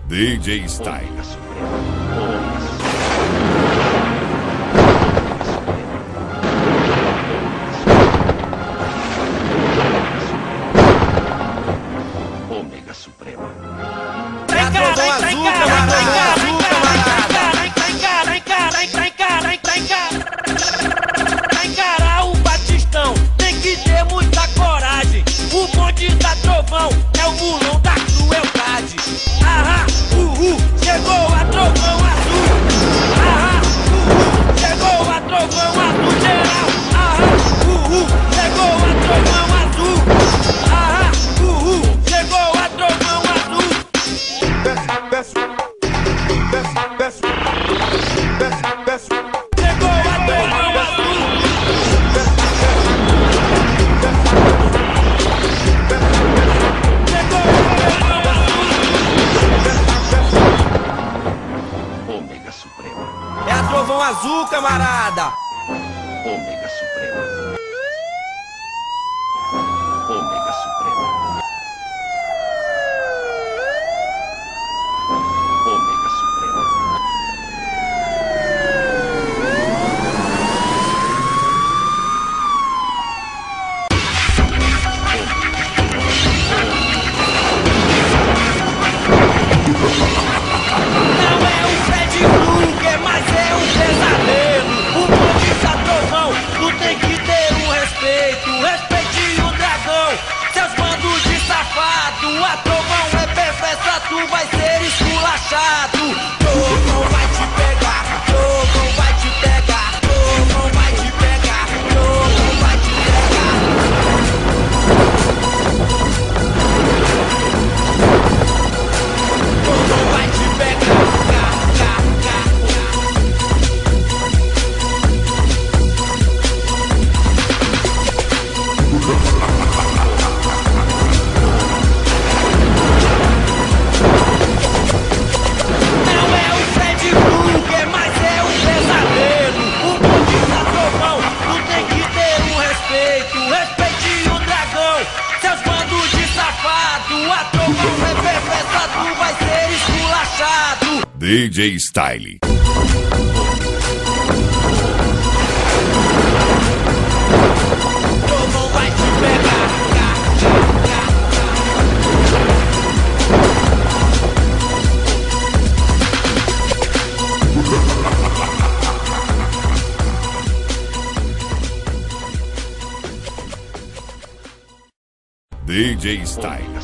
DJ Style. Ômega Suprema. É trovão azul, camarada. Pra encarar o Batistão tem que ter muita coragem. O bonde da trovão é o mulão da crueldade. Ahá, chegou a trovão azul. Ahá, chegou a trovão azul geral. Ahá, chegou a trovão azul. Ahá, chegou a trovão azul. Chegou a trovão azul. Ômega Suprema. É a trovão azul, camarada. Ômega Suprema. Ômega Suprema. Ômega Suprema. Não é um Fred Krueger, mas é um pesadelo. O bonde da trovão, tu tem que ter um respeito. Respeite o dragão, seus bandos de safado. A trovão é perfeita, tu vai ser esculachado. Trovão vai te pegar, trovão vai te pegar, trovão vai te pegar, trovão vai te pegar. Trovão vai te pegar. Não é um Fred Krueger, mas é um pesadelo. O bonde da trovão, tu tem que ter um respeito. Respeite o dragão, seus bandos de safado. A trovão é perfeita, tu vai ser esculachado. DJ Style. Trovão vai te pegar. DJ Style.